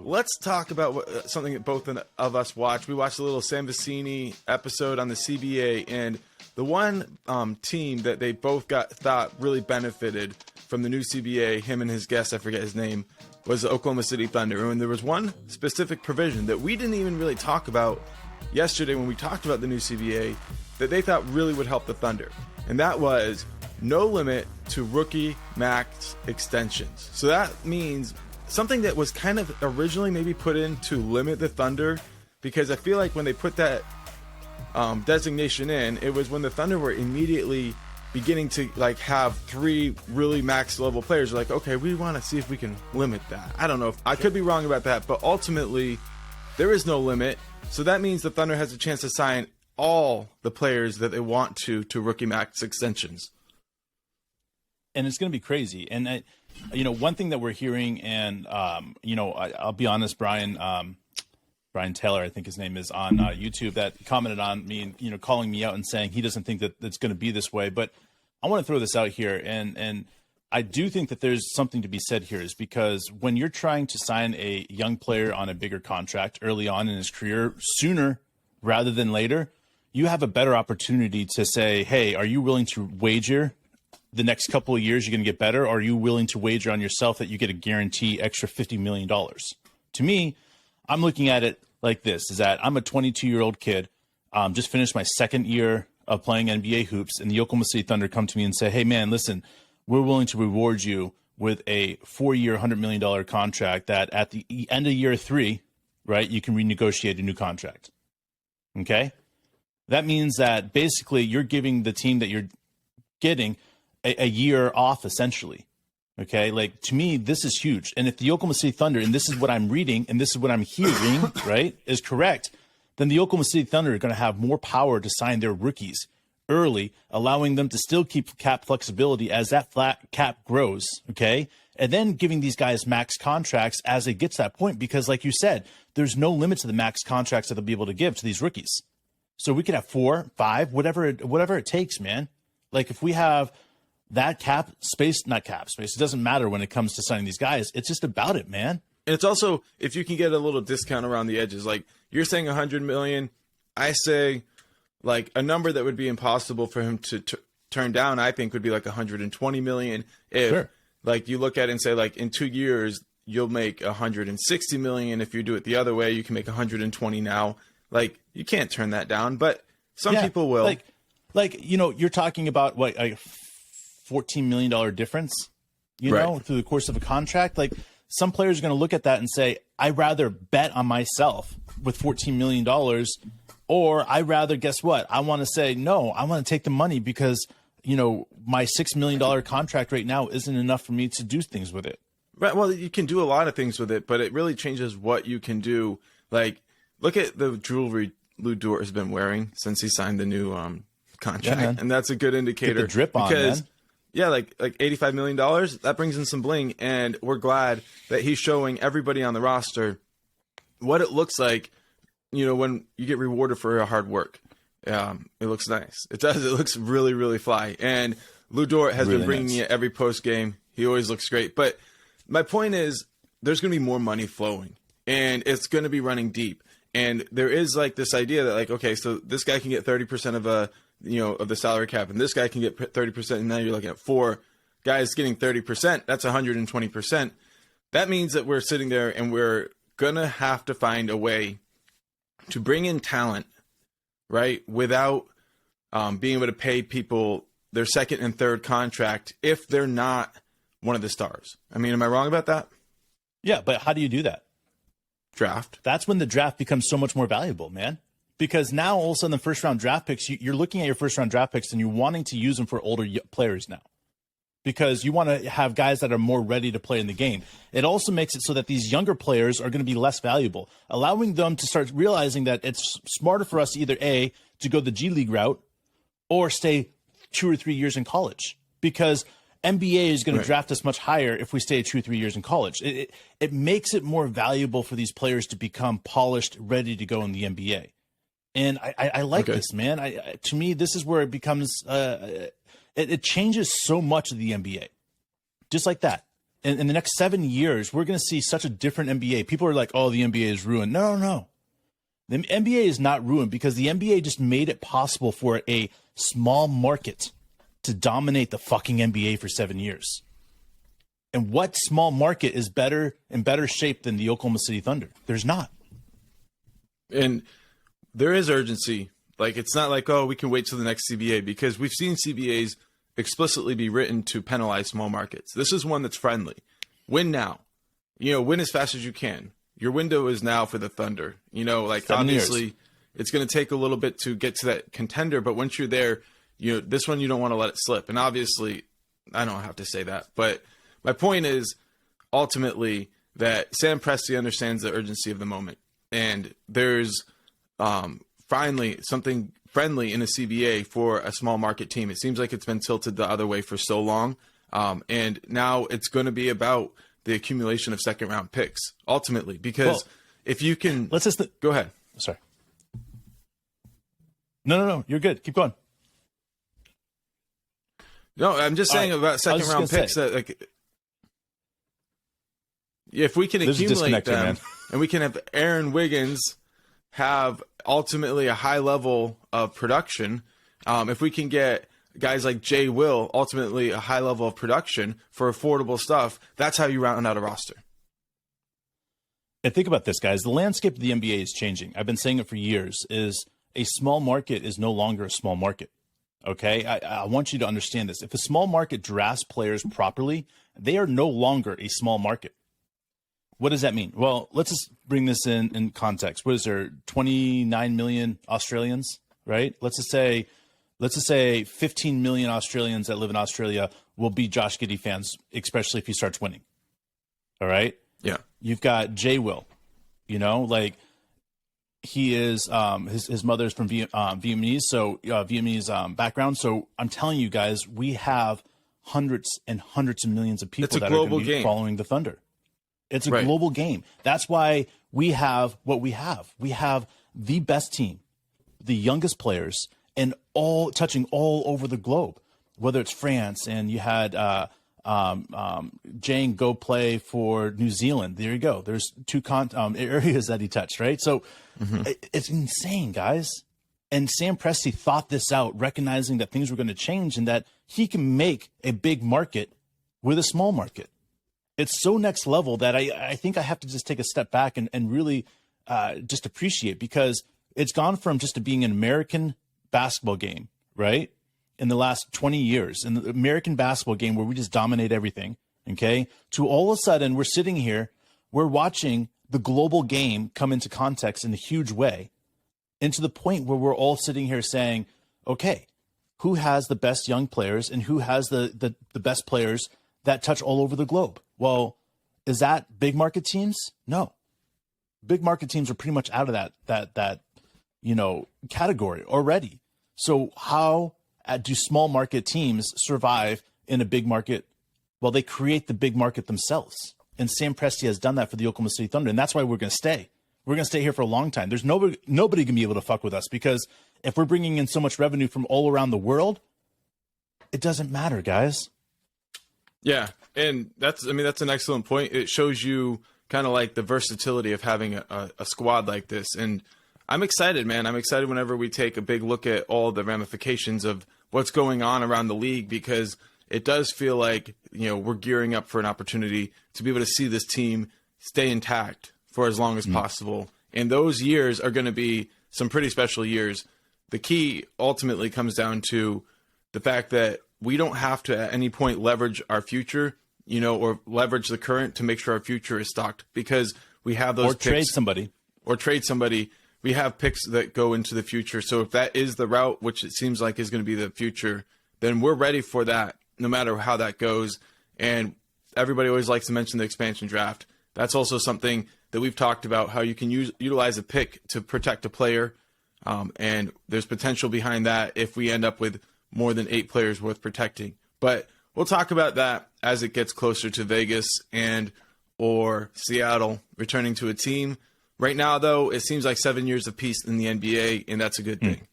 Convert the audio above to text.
let's talk about something that both of us watched. We watched a little Sam Vecini episode on the CBA, and the one team that they both thought really benefited from the new CBA, him and his guest, I forget his name, was the Oklahoma City Thunder. And there was one specific provision that we didn't even really talk about yesterday when we talked about the new CBA that they thought really would help the Thunder. And that was no limit to rookie max extensions. So that means something that was kind of originally maybe put in to limit the Thunder, because I feel like when they put that designation in, it was when the Thunder were immediately beginning to like have 3 really max level players. They're like, okay, we want to see if we can limit that. I don't know if I could be wrong about that, but ultimately there is no limit. So that means the Thunder has a chance to sign all the players that they want to rookie max extensions. And it's going to be crazy. And one thing that we're hearing, and I'll be honest, Brian Taylor, I think his name is, on YouTube, that commented on me and calling me out and saying he doesn't think that it's going to be this way. But I want to throw this out here, and I do think that there's something to be said here, is because when you're trying to sign a young player on a bigger contract early on in his career, sooner rather than later, you have a better opportunity to say, hey, are you willing to wager the next couple of years you're going to get better? Or are you willing to wager on yourself that you get a guarantee extra $50 million? To me, I'm looking at it like this, is that I'm a 22-year-old kid, just finished my second year of playing NBA hoops, and the Oklahoma City Thunder come to me and say, hey, man, listen, we're willing to reward you with a 4-year, $100 million contract that at the end of year 3, right, you can renegotiate a new contract. Okay? That means that basically you're giving the team that you're getting a year off, essentially. Okay, like, to me, this is huge. And if the Oklahoma City Thunder, and this is what I'm reading, and this is what I'm hearing, right, is correct, then the Oklahoma City Thunder are going to have more power to sign their rookies early, allowing them to still keep cap flexibility as that flat cap grows, okay? And then giving these guys max contracts as it gets to that point, because like you said, there's no limit to the max contracts that they'll be able to give to these rookies. So we could have 4, 5, whatever it takes, man. Like, if we have that cap space, not cap space, it doesn't matter when it comes to signing these guys. It's just about it, man. And it's also, if you can get a little discount around the edges, like you're saying $100 million, I say like a number that would be impossible for him to turn down, I think would be like $120 million. If sure, like you look at it and say like in 2 years, you'll make $160 million. If you do it the other way, you can make 120 now. Like, you can't turn that down, but some people will. Like, you're talking about what, a $14 million difference, through the course of a contract. Like, some players are going to look at that and say, I'd rather bet on myself with $14 million, or I rather, guess what? I want to say, no, I want to take the money because, my $6 million contract right now isn't enough for me to do things with it. Right. Well, you can do a lot of things with it, but it really changes what you can do. Like, look at the jewelry Lou Dort has been wearing since he signed the new contract, and that's a good indicator. Get the drip on, because, man. Yeah, like $85 million, that brings in some bling, and we're glad that he's showing everybody on the roster what it looks like, when you get rewarded for your hard work. It looks nice. It does. It looks really, really fly. And Lou Dort has been bringing it every post game. He always looks great. But my point is, there's going to be more money flowing, and it's going to be running deep. And there is like this idea that like, okay, so this guy can get 30% of of the salary cap, and this guy can get 30%, and now you're looking at 4 guys getting 30%. That's 120%. That means that we're sitting there and we're gonna have to find a way to bring in talent, right, without being able to pay people their second and third contract if they're not one of the stars. I mean, am I wrong about that? Yeah, but how do you do that? Draft. That's when the draft becomes so much more valuable, man. Because now all of a sudden the first round draft picks, you're looking at your first round draft picks and you're wanting to use them for older players now. Because you want to have guys that are more ready to play in the game. It also makes it so that these younger players are going to be less valuable, allowing them to start realizing that it's smarter for us to either A, to go the G League route, or stay 2 or 3 years in college. Because NBA is going to draft us much higher if we stay 2 or 3 years in college. It makes it more valuable for these players to become polished, ready to go in the NBA. And I like this, man. To me, this is where it becomes it changes so much of the NBA, just like that. in the next 7 years, we're going to see such a different NBA. People are like, oh, the NBA is ruined. No, no, no. The NBA is not ruined because the NBA just made it possible for a small market to dominate the fucking NBA for 7 years. And what small market is better in better shape than the Oklahoma City Thunder? There's not. And there is urgency. Like, it's not like, oh, we can wait till the next CBA, because we've seen CBAs explicitly be written to penalize small markets. This is one that's friendly. Win now. Win as fast as you can. Your window is now for the Thunder. Like, 7 obviously, years. It's going to take a little bit to get to that contender, but once you're there, this one you don't want to let it slip. And obviously, I don't have to say that, but my point is ultimately that Sam Presti understands the urgency of the moment, and there's finally something friendly in a CBA for a small market team. It seems like it's been tilted the other way for so long, and now it's going to be about the accumulation of second round picks ultimately, because if you can, let's just go ahead. Sorry. No, you're good. Keep going. No, I'm just saying about second round picks that, like, if we can accumulate them, and we can have Aaron Wiggins have ultimately a high level of production, if we can get guys like Jay Will ultimately a high level of production for affordable stuff, that's how you round out a roster. And think about this, guys. The landscape of the NBA is changing. I've been saying it for years, is a small market is no longer a small market. Okay? I want you to understand this. If a small market drafts players properly, they are no longer a small market. What does that mean? Well, let's just bring this in context. What is there? 29 million Australians, right? Let's just say 15 million Australians that live in Australia will be Josh Giddey fans, especially if he starts winning. All right? Yeah. You've got Jay Will, like he is, his mother's from Vietnamese, so Vietnamese background. So I'm telling you guys, we have hundreds and hundreds of millions of people that are going to be following the Thunder. It's a global game. That's why we have what we have. We have the best team, the youngest players, and all touching all over the globe. Whether it's France, and you had Jane go play for New Zealand. There you go. There's two areas that he touched, right? So it's insane, guys. And Sam Presti thought this out, recognizing that things were going to change and that he can make a big market with a small market. It's so next level that I think I have to just take a step back and really just appreciate, because it's gone from just being an American basketball game, right, in the last 20 years, in the American basketball game where we just dominate everything, okay, to all of a sudden we're sitting here, we're watching the global game come into context in a huge way, and to the point where we're all sitting here saying, okay, who has the best young players and who has the best players that touch all over the globe? Well, is that big market teams? No. Big market teams are pretty much out of that category already. So how do small market teams survive in a big market? Well, they create the big market themselves. And Sam Presti has done that for the Oklahoma City Thunder. And that's why we're going to stay. We're going to stay here for a long time. There's nobody going to be able to fuck with us, because if we're bringing in so much revenue from all around the world, it doesn't matter, guys. Yeah, and that's an excellent point. It shows you kind of like the versatility of having a squad like this. And I'm excited, man. I'm excited whenever we take a big look at all the ramifications of what's going on around the league, because it does feel like, we're gearing up for an opportunity to be able to see this team stay intact for as long as possible. And those years are going to be some pretty special years. The key ultimately comes down to the fact that we don't have to at any point leverage our future, or leverage the current to make sure our future is stocked, because we have those picks. Or trade somebody. We have picks that go into the future. So if that is the route, which it seems like is going to be the future, then we're ready for that, no matter how that goes. And everybody always likes to mention the expansion draft. That's also something that we've talked about, how you can utilize a pick to protect a player. And there's potential behind that if we end up with more than 8 players worth protecting. But we'll talk about that as it gets closer to Vegas or Seattle returning to a team. Right now, though, it seems like 7 years of peace in the NBA, and that's a good thing.